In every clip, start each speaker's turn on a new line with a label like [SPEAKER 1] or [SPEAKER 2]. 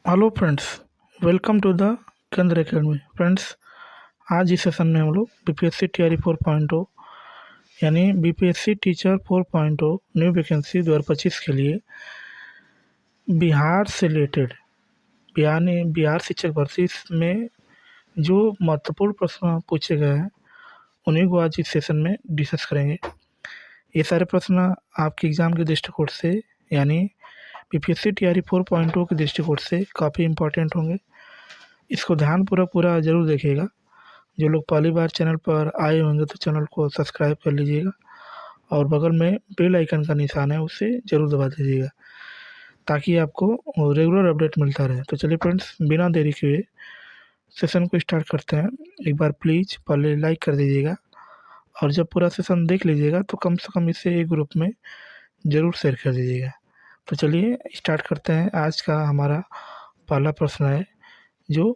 [SPEAKER 1] Hello friends, welcome to the Kendra Academy. Friends, आज इस session में हम लोग बीपीएससी टीआरई 4.0 यानी बीपीएससी टीचर 4.0 न्यू वैकेंसी 2025 के लिए बिहार से रिलेटेड बिहार शिक्षक भर्ती में जो महत्वपूर्ण प्रश्न पूछे गए हैं उन्हीं को आज इस सेशन में डिस्कस करेंगे। ये सारे प्रश्न आपके एग्ज़ाम के दृष्टिकोण से यानी बीपीएससी टीआरई 4.0 के दृष्टिकोण से काफ़ी इम्पोर्टेंट होंगे। इसको ध्यानपूर्वक पूरा ज़रूर देखिएगा। जो लोग पहली बार चैनल पर आए होंगे तो चैनल को सब्सक्राइब कर लीजिएगा और बगल में बेल आइकन का निशान है उसे ज़रूर दबा दीजिएगा ताकि आपको रेगुलर अपडेट मिलता रहे। तो चलिए फ्रेंड्स, बिना देरी किए सेशन को स्टार्ट करते हैं। एक बार प्लीज़ पहले लाइक कर दीजिएगा और जब पूरा सेशन देख लीजिएगा तो कम से कम इसे एक ग्रुप में ज़रूर शेयर कर दीजिएगा। तो चलिए स्टार्ट करते हैं। आज का हमारा पहला प्रश्न है जो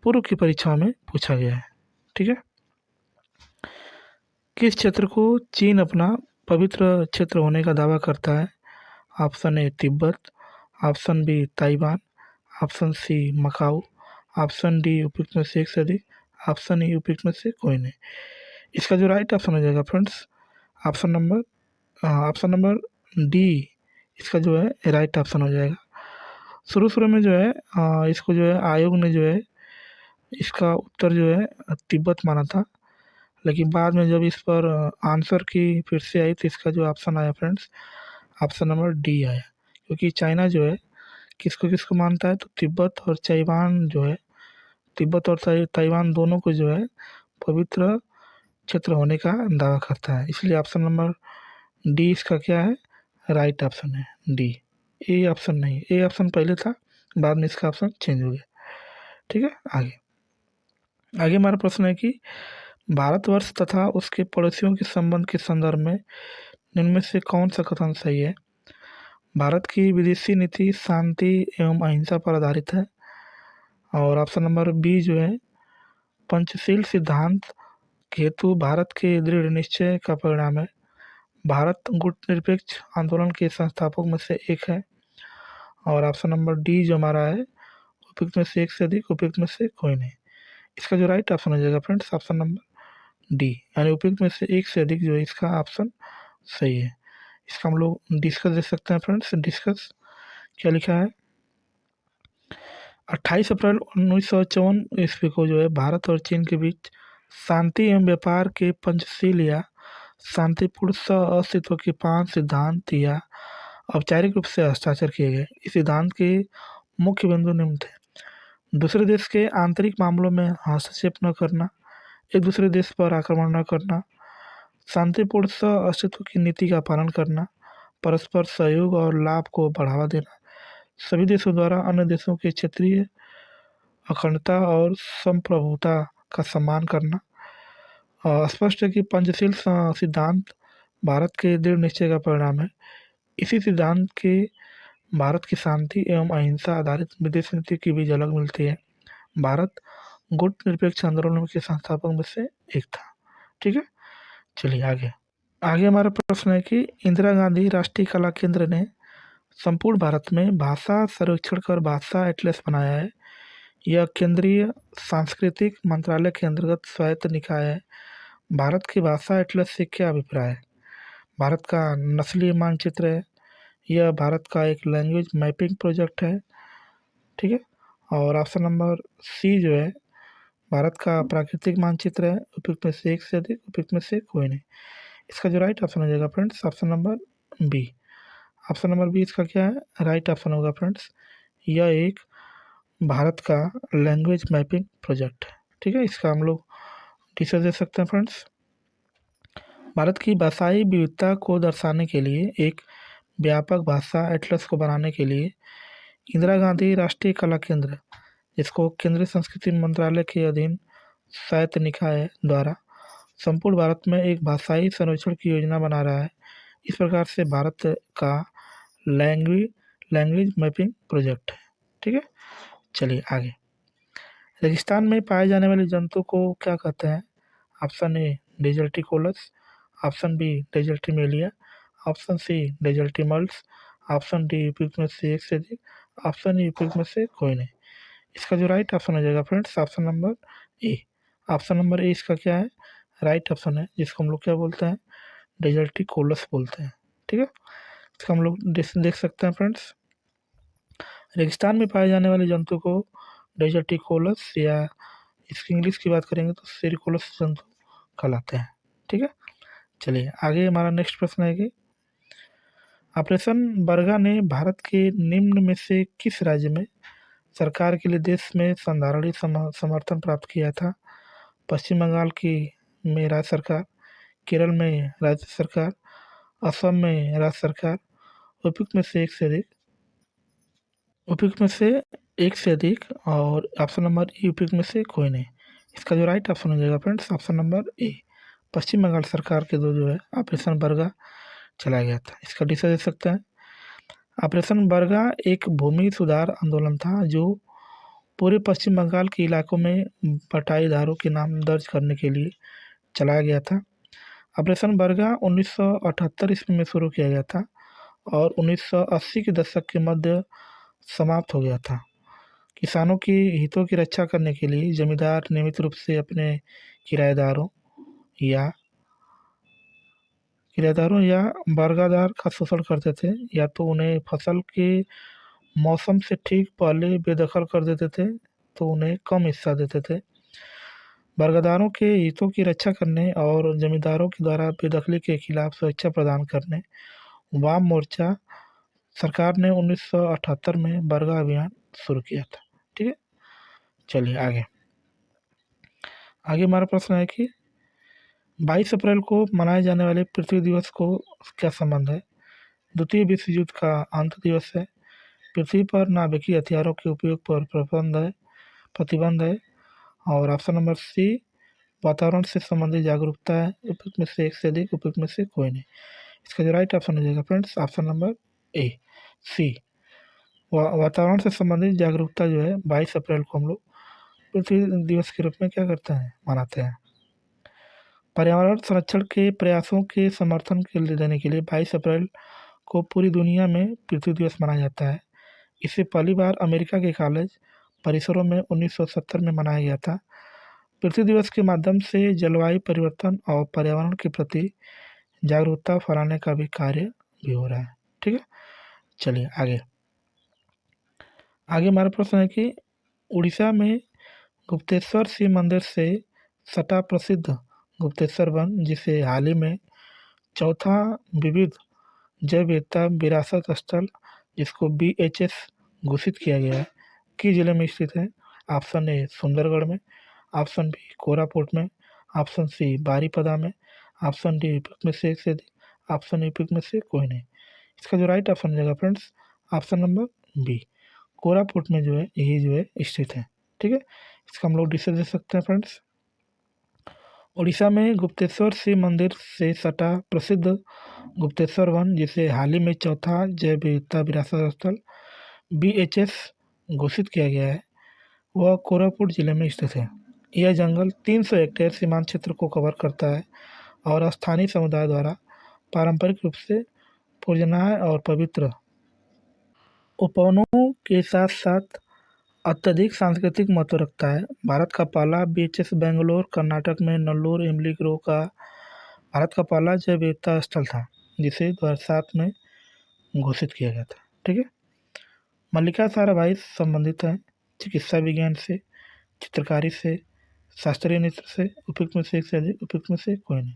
[SPEAKER 1] पूर्व की परीक्षा में पूछा गया है। ठीक है, किस क्षेत्र को चीन अपना पवित्र क्षेत्र होने का दावा करता है? Option A Tibet, option B Taiwan, option C Macau, option D उपयुक्त में से एक से अधिक, ऑप्शन ई उपयुक्त में से कोई नहीं। इसका जो राइट ऑप्शन हो जाएगा फ्रेंड्स, ऑप्शन नंबर डी इसका जो है राइट ऑप्शन हो जाएगा। शुरू में जो है इसको जो है आयोग ने जो है इसका उत्तर जो है तिब्बत माना था, लेकिन बाद में जब इस पर आंसर की फिर से आई तो इसका जो ऑप्शन आया फ्रेंड्स, ऑप्शन नंबर डी आया। क्योंकि चाइना जो है किसको किसको मानता है तो तिब्बत और ताइवान जो है, तिब्बत और ताइवान दोनों को जो है पवित्र क्षेत्र होने का दावा करता है। इसलिए ऑप्शन नंबर डी इसका क्या है, राइट ऑप्शन है डी। ए ऑप्शन नहीं, ए ऑप्शन पहले था, बाद में इसका ऑप्शन चेंज हो गया। ठीक है, आगे आगे हमारा प्रश्न है कि भारतवर्ष तथा उसके पड़ोसियों के संबंध के संदर्भ में निम्न में से कौन सा कथन सही है? भारत की विदेशी नीति शांति एवं अहिंसा पर आधारित है। और ऑप्शन नंबर बी जो है पंचशील सिद्धांत हेतु भारत के दृढ़ निश्चय का परिणाम है। भारत गुटनिरपेक्ष आंदोलन के संस्थापक में से एक है। और ऑप्शन नंबर डी जो हमारा है उपयुक्त में से एक से अधिक, उपयुक्त में से कोई नहीं। इसका जो राइट ऑप्शन हो जाएगा फ्रेंड्स, ऑप्शन नंबर डी यानी उपयुक्त में से एक से अधिक जो है इसका ऑप्शन सही है। इसका हम लोग डिस्कस देख सकते हैं फ्रेंड्स। डिस्कस क्या लिखा है, 28 अप्रैल 1954 ईस्वी को जो है भारत और चीन के बीच शांति एवं व्यापार के पंचशील या शांतिपूर्ण सह अस्तित्व के 5 सिद्धांत या औपचारिक रूप से हस्ताक्षर किए गए। इस सिद्धांत के मुख्य बिंदु निम्न थे: दूसरे देश के आंतरिक मामलों में हस्तक्षेप न करना, एक दूसरे देश पर आक्रमण न करना, शांतिपूर्ण सह अस्तित्व की नीति का पालन करना, परस्पर सहयोग और लाभ को बढ़ावा देना, सभी देशों द्वारा अन्य देशों के क्षेत्रीय अखंडता और संप्रभुता का सम्मान करना। स्पष्ट है कि पंचशील सिद्धांत भारत के दृढ़ निश्चय का परिणाम है। इसी सिद्धांत के भारत की शांति एवं अहिंसा आधारित विदेश नीति की भी झलक मिलती है। भारत गुट निरपेक्ष आंदोलन के संस्थापक में से एक था। ठीक है, चलिए आगे हमारा प्रश्न है कि इंदिरा गांधी राष्ट्रीय कला केंद्र ने संपूर्ण भारत में भाषा सर्वेक्षण कर भाषा एटलस बनाया है। यह केंद्रीय सांस्कृतिक मंत्रालय के अंतर्गत स्वायत्त निकाय है। भारत की भाषा एटलस से क्या अभिप्राय है? भारत का नस्लीय मानचित्र है, यह भारत का एक लैंग्वेज मैपिंग प्रोजेक्ट है। ठीक है, और ऑप्शन नंबर सी जो है भारत का प्राकृतिक मानचित्र है, उपयुक्त में से एक से अधिक, उपयुक्त में से कोई नहीं। इसका जो राइट ऑप्शन हो जाएगा friends, option number B. Option number B इसका क्या है, राइट ऑप्शन होगा फ्रेंड्स। यह एक भारत का लैंग्वेज मैपिंग प्रोजेक्ट है। ठीक है, इसका हम लोग टीचर दे सकते हैं फ्रेंड्स। भारत की भाषाई विविधता को दर्शाने के लिए एक व्यापक भाषा एटलस को बनाने के लिए इंदिरा गांधी राष्ट्रीय कला केंद्र, जिसको केंद्रीय संस्कृति मंत्रालय के अधीन स्वायत्त निकाय द्वारा संपूर्ण भारत में एक भाषाई सर्वेक्षण की योजना बना रहा है। इस प्रकार से भारत का लैंग्वेज मैपिंग प्रोजेक्ट है। ठीक है, चलिए आगे। रेगिस्तान में पाए जाने वाले जंतु को क्या कहते हैं? Option A deserticolous, option B desertimelia, option C desertimals, option D उपयुक्त में से एक से अधिक, ऑप्शन ए उपयुक्त में से कोई नहीं। इसका जो राइट ऑप्शन हो जाएगा friends option number A. Option number A इसका क्या है, राइट ऑप्शन है, जिसको हम लोग क्या बोलते हैं, डेजर्टिकोलस बोलते हैं। ठीक है, इसका हम लोग देख सकते हैं फ्रेंड्स, रेगिस्तान में पाए जाने वाले जंतु को डेजर्टिकोलस या इसकी इंग्लिश की बात करेंगे तो सेरिकोलस जंतु कहलाते हैं। ठीक है, चलिए आगे हमारा नेक्स्ट प्रश्न है कि ऑपरेशन बरगा ने भारत के निम्न में से किस राज्य में सरकार के लिए देश में संधारणीय समर्थन प्राप्त किया था? पश्चिम बंगाल की में राज्य सरकार, केरल में राज्य सरकार, असम में राज्य सरकार, उपयुक्त में से एक से अधिक, उपयुक्त में से एक से अधिक और ऑप्शन नंबर ई उपयुक्त में से कोई नहीं। इसका जो राइट ऑप्शन हो जाएगा फ्रेंड्स ऑप्शन नंबर ए, पश्चिम बंगाल सरकार के दो जो है ऑपरेशन बरगा चलाया गया था। इसका डिटेल दे सकते हैं। ऑपरेशन बरगा एक भूमि सुधार आंदोलन था जो पूरे पश्चिम बंगाल के इलाकों में बटाईदारों के नाम दर्ज करने के लिए चलाया गया था। ऑपरेशन बरगा 1978 ईस्वी में शुरू किया गया था और 1980 के दशक के मध्य समाप्त हो गया था। किसानों की हितों की रक्षा करने के लिए जमींदार नियमित रूप से अपने किराएदारों या किराएदारों या बरगादार का शोषण करते थे, या तो उन्हें फसल के मौसम से ठीक पहले बेदखल कर देते थे तो उन्हें कम हिस्सा देते थे। बरगदारों के हितों की रक्षा करने और जमींदारों के द्वारा बेदखली के खिलाफ सुरक्षा प्रदान करने वाम मोर्चा सरकार ने 1978 में बरगा अभियान शुरू किया था। ठीक है, चलिए आगे आगे हमारा प्रश्न है कि 22 अप्रैल को मनाए जाने वाले पृथ्वी दिवस को क्या संबंध है? द्वितीय विश्व युद्ध का अंत दिवस है, पृथ्वी पर नाभिकीय हथियारों के उपयोग पर प्रतिबंध है और ऑप्शन नंबर सी वातावरण से संबंधित जागरूकता है। उपयुक्त में से एक से अधिक, उपयुक्त में से कोई नहीं। इसका जो राइट ऑप्शन हो जाएगा फ्रेंड्स ऑप्शन नंबर ए सी, वातावरण से संबंधित जागरूकता जो है 22 अप्रैल को हम लोग पृथ्वी दिवस के रूप में क्या करते हैं, मनाते हैं। पर्यावरण संरक्षण के प्रयासों के समर्थन के लिए देने के लिए 22 अप्रैल को पूरी दुनिया में पृथ्वी दिवस मनाया जाता है। इसे पहली बार अमेरिका के कॉलेज परिसरों में 1970 में मनाया गया था। पृथ्वी दिवस के माध्यम से जलवायु परिवर्तन और पर्यावरण के प्रति जागरूकता फैलाने का भी कार्य भी हो रहा है। ठीक है, चलिए आगे आगे हमारा प्रश्न है कि उड़ीसा में गुप्तेश्वर शिव मंदिर से सटा प्रसिद्ध गुप्तेश्वर वन, जिसे हाल ही में चौथा विविध जैव विविधता विरासत स्थल जिसको BHS घोषित किया गया है, किस जिले में स्थित है? ऑप्शन ए सुंदरगढ़ में, ऑप्शन बी कोरापुट में, ऑप्शन सी बारीपदा में, ऑप्शन डी उपयुक्त में से एक से अधिक, ऑप्शन ए उपयुक्त में से कोई नहीं। इसका जो राइट ऑप्शन हो जाएगा friends option number B, Koraput में जो है यही जो है स्थित है। ठीक है, इसका हम लोग डिटेल दे सकते हैं फ्रेंड्स। उड़ीसा में गुप्तेश्वर शिव मंदिर से सटा प्रसिद्ध गुप्तेश्वर वन, जिसे हाल ही में चौथा जैव विविधता विरासत स्थल BHS घोषित किया गया है, वह कोरापुट जिले में स्थित है। यह जंगल 300 हेक्टेयर सीमांत क्षेत्र को कवर करता है और स्थानीय समुदाय द्वारा पारंपरिक रूप से पूजनीय और पवित्र उपवनों के साथ साथ अत्यधिक सांस्कृतिक महत्व रखता है। भारत का पहला BHS बेंगलोर कर्नाटक में नल्लूर इमली ग्रोव का भारत का पहला जैव विविधता स्थल था, जिसे 2007 में घोषित किया गया था। ठीक है, मल्लिका साराभाई संबंधित हैं चिकित्सा विज्ञान से, चित्रकारी से, शास्त्रीय नृत्य से, उपयुक्त में से एक से अधिक, उपयुक्त में से कोई नहीं।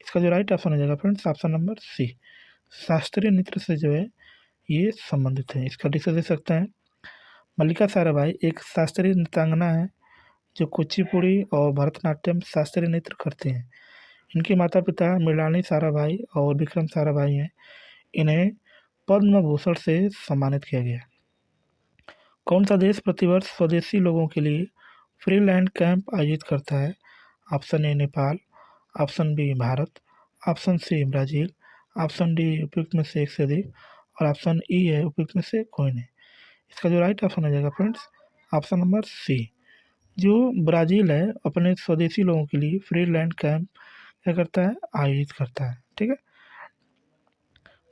[SPEAKER 1] इसका जो राइट ऑप्शन हो जाएगा फ्रेंड्स ऑप्शन नंबर सी, शास्त्रीय नृत्य से जो है ये संबंधित है। इसका डिटेल दे सकते हैं। मल्लिका साराभाई एक शास्त्रीय नृत्यांगना है जो कुचिपुड़ी और भरतनाट्यम शास्त्रीय नृत्य करते हैं। इनके माता पिता मृणालिनी साराभाई और विक्रम साराभाई हैं। इन्हें पद्म भूषण से सम्मानित किया गया। कौन सा देश प्रतिवर्ष स्वदेशी लोगों के लिए फ्री लैंड कैंप आयोजित करता है? Option A Nepal, option B Bharat, option C Brazil, option D उपयुक्त में से एक से अधिक और ऑप्शन ई है उपयुक्त में से कोई नहीं। इसका जो राइट ऑप्शन हो जाएगा फ्रेंड्स ऑप्शन नंबर सी, जो ब्राज़ील है अपने स्वदेशी लोगों के लिए फ्री लैंड कैंप क्या करता है, आयोजित करता है। ठीक है,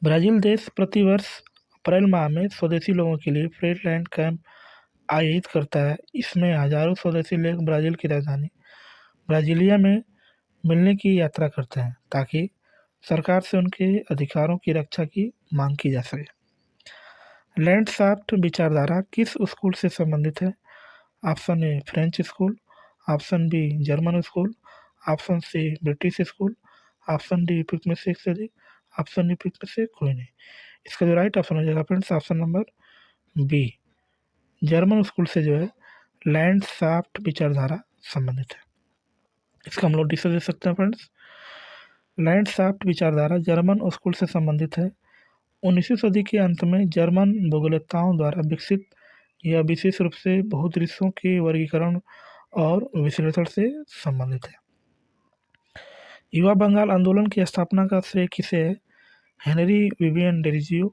[SPEAKER 1] ब्राज़ील देश प्रतिवर्ष अप्रैल माह में स्वदेशी लोगों के लिए फ्रीलैंड कैंप आयोजित करता है। इसमें हजारों स्वदेशी लोग ब्राज़ील की राजधानी ब्राज़ीलिया में मिलने की यात्रा करते हैं ताकि सरकार से उनके अधिकारों की रक्षा की मांग की जा सके। लैंडसाफ्ट विचारधारा किस स्कूल से संबंधित है? Option A French school, option B German school, option C British school, option D पिक में से एक से अधिक, ऑप्शन डी पिक में से कोई नहीं। इसका जो राइट ऑप्शन हो जाएगा friends option number B, German school से जो है लैंडसाफ्ट विचारधारा संबंधित है। इसका हम लोग डिस्कस दे सकते हैं फ्रेंड्स। लैंडसाफ्ट विचारधारा जर्मन स्कूल से संबंधित है। 19वीं सदी के अंत में जर्मन भूगोलवेत्ताओं द्वारा विकसित यह विशेष रूप से बहुदृश्यों के वर्गीकरण और विश्लेषण से संबंधित है। युवा बंगाल आंदोलन की स्थापना का श्रेय किसे है? हेनरी विवियन डेरिजियो,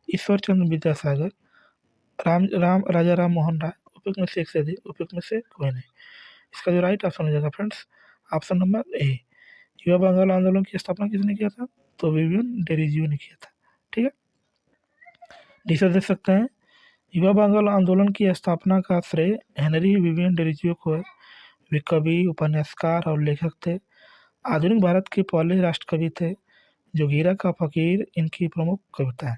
[SPEAKER 1] ईश्वर चंद्र विद्यासागर, राजा राम मोहन राय, उपयुक्त में से एक से अधिक, उपयुक्त में से कोई नहीं। इसका जो राइट ऑप्शन हो जाएगा फ्रेंड्स ऑप्शन नंबर ए, युवा बंगाल आंदोलन की स्थापना किसने किया था? तो विवियन डेरिजियो ने किया था। ठीक है, डिस्कस देख सकते हैं। युवा बंगाल आंदोलन की स्थापना का श्रेय हेनरी विवियन डेरिजियो को है। वे कवि, उपन्यासकार और लेखक थे। आधुनिक भारत के पहले राष्ट्रकवि थे। जोगीरा का फकीर इनकी प्रमुख कविता है।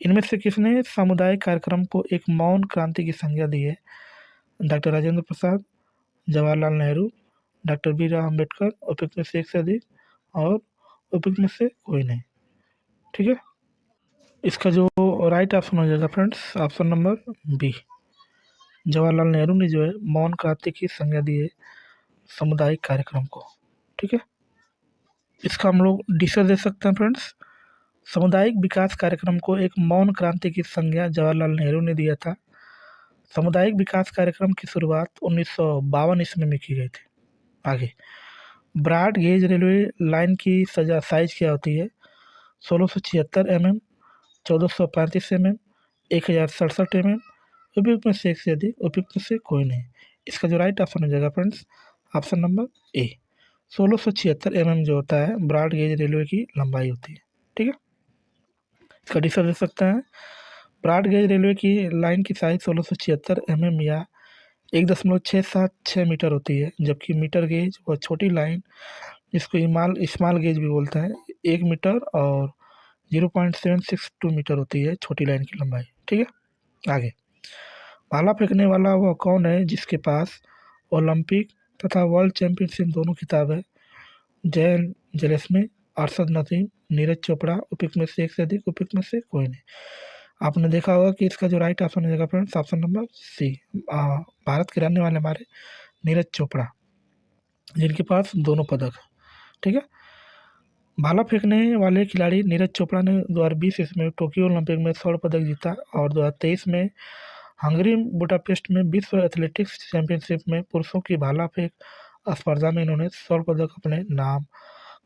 [SPEAKER 1] इनमें से किसने सामुदायिक कार्यक्रम को एक मौन क्रांति की संज्ञा दी है? Doctor Rajendra Prasad, Jawaharlal Nehru, doctor B R Ambedkar, उपयुक्त में से एक से अधिक और उपयुक्त में से कोई नहीं। ठीक है, इसका जो राइट ऑप्शन हो जाएगा friends option number B, Jawaharlal Nehru ने जो है मौन क्रांति की संज्ञा दी है सामुदायिक कार्यक्रम को। ठीक है, इसका हम लोग डिस्कस दे सकते हैं फ्रेंड्स। सामुदायिक विकास कार्यक्रम को एक मौन क्रांति की संज्ञा जवाहरलाल नेहरू ने दिया था। सामुदायिक विकास कार्यक्रम की शुरुआत 1952 ईस्वी में की गई थी। आगे, ब्रॉड गेज रेलवे लाइन की सजा साइज क्या होती है? 1676 mm, 1435 mm, 1067 mm, उपयुक्त में से एक से अधिक, उपयुक्त में से कोई नहीं। इसका जो राइट ऑप्शन हो जाएगा friends option number A, 1676 mm जो होता है ब्रॉड गेज रेलवे की लंबाई होती है। ठीक है, इसका डिस्कस दे सकते हैं। ब्रॉड गेज रेलवे की लाइन की साइज 1676 mm या 1.676 मीटर होती है, जबकि मीटर गेज व छोटी लाइन जिसको स्मॉल गेज भी बोलते हैं 1 मीटर और 0.762 मीटर होती है छोटी लाइन की लंबाई। ठीक है, आगे, भाला फेंकने वाला वह कौन है जिसके पास ओलंपिक तथा वर्ल्ड चैंपियनशिप दोनों खिताब है? जयन जलेस्मी, अरशद नदीम, नीरज चोपड़ा, उपयुक्त में से एक से अधिक, उपयुक्त में से कोई नहीं। आपने देखा होगा कि इसका जो राइट ऑप्शन हो जाएगा friends option number C, Bharat के रहने वाले हमारे नीरज चोपड़ा, जिनके पास दोनों पदक है। ठीक है, भाला फेंकने वाले खिलाड़ी नीरज चोपड़ा ने 2020 ईस्वी में टोक्यो ओलंपिक में स्वर्ण पदक जीता और 2023 में हंगरी बुडापेस्ट में विश्व एथलेटिक्स चैंपियनशिप में पुरुषों की भाला फेंक स्पर्धा में इन्होंने स्वर्ण पदक अपने नाम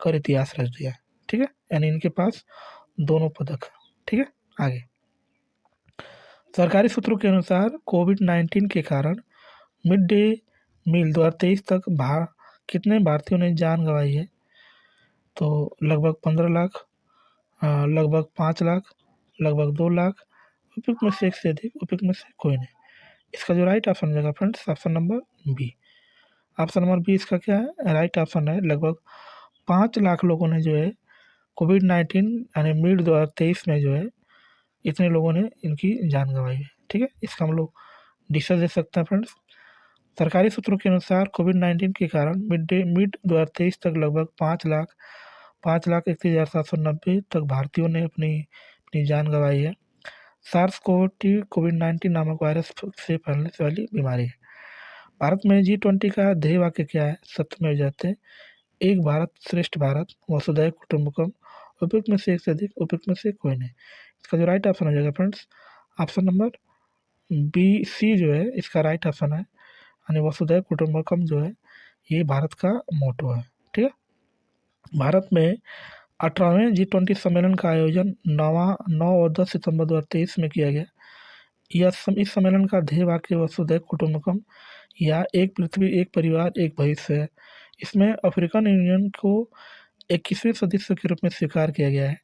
[SPEAKER 1] कर इतिहास रच दिया। ठीक है, यानी इनके पास दोनों पदक है। ठीक है, आगे, सरकारी सूत्रों के अनुसार कोविड-19 के कारण मिड डे मील 2023 तक कितने भारतीयों ने जान गंवाई है? तो लगभग 15 लाख, लगभग 5 लाख, लगभग 2 लाख, उपयुक्त में से एक से अधिक, उपयुक्त में से कोई नहीं। इसका जो राइट ऑप्शन रहेगा friends option number B, option number B इसका क्या है राइट ऑप्शन है। लगभग 5 लाख लोगों ने जो है कोविड-19 यानी मिड 2023 में जो है इतने लोगों ने इनकी जान गंवाई है। ठीक है, इसका हम लोग डिस्कस दे सकते हैं फ्रेंड्स। सरकारी सूत्रों के अनुसार कोविड-19 के कारण मिड 2023 तक लगभग 5,31,790 तक भारतीयों ने अपनी जान गंवाई है। सार्स कोविड-19 नामक वायरस से फैलने वाली बीमारी है। भारत में G20 का ध्येय वाक्य क्या है? सत्यमेव जयते, एक भारत श्रेष्ठ भारत, वसुधैव कुटुंबकम, उपयुक्त में से एक से अधिक, उपयुक्त में से कोई नहीं। इसका जो राइट ऑप्शन हो जाएगा फ्रेंड्स ऑप्शन नंबर बी, सी जो है इसका राइट ऑप्शन है, यानी वसुधैव कुटुंबकम जो है ये भारत का मोटो है। ठीक है, भारत में 18वें G20 सम्मेलन का आयोजन 9 और 10 सितंबर 2023 में किया गया। इस सम्मेलन का ध्येय वाक्य वसुधैव कुटुंबकम या एक पृथ्वी एक परिवार एक भविष्य है। इसमें अफ्रीकन यूनियन को 21वें सदस्य के रूप में स्वीकार किया गया है।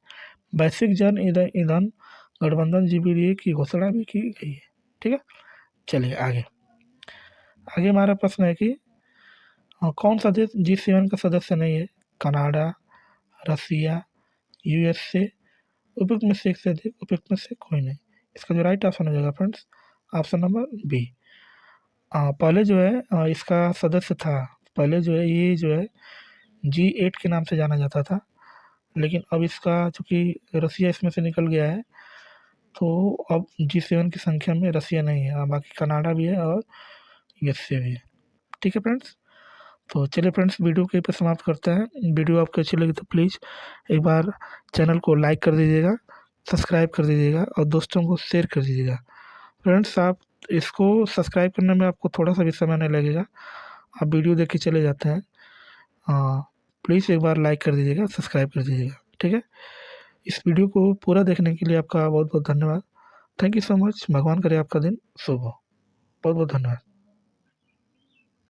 [SPEAKER 1] वैश्विक जन ईंधन गठबंधन जीबीडीए की घोषणा भी की गई है। ठीक है, चलिए आगे। आगे हमारा प्रश्न है कि कौन सा देश G7 का सदस्य नहीं है? कनाडा, रसिया, यूएसए, उपयुक्त में से एक से अधिक, उपयुक्त में से कोई नहीं। इसका जो राइट ऑप्शन हो जाएगा फ्रेंड्स, ऑप्शन नंबर बी। पहले जो है इसका सदस्य था, पहले जो है ये जो है G8 के नाम से जाना जाता था, लेकिन अब इसका चूँकि रसिया इसमें से निकल गया है, तो अब G7 की संख्या में रसिया नहीं है, बाकी कनाडा भी है और यूएसए भी है। ठीक है फ्रेंड्स, तो चलिए फ्रेंड्स वीडियो को यहीं पर समाप्त करते हैं। वीडियो आपको अच्छी लगी तो प्लीज़ एक बार चैनल को लाइक कर दीजिएगा, सब्सक्राइब कर दीजिएगा और दोस्तों को शेयर कर दीजिएगा। फ्रेंड्स आप इसको सब्सक्राइब करने में आपको थोड़ा सा भी समय नहीं लगेगा, आप वीडियो देख के चले जाते हैं। प्लीज़ एक बार लाइक कर दीजिएगा, सब्सक्राइब कर दीजिएगा। ठीक है, इस वीडियो को पूरा देखने के लिए आपका बहुत बहुत धन्यवाद। Thank you so much. भगवान करे आपका दिन शुभ हो। बहुत बहुत धन्यवाद।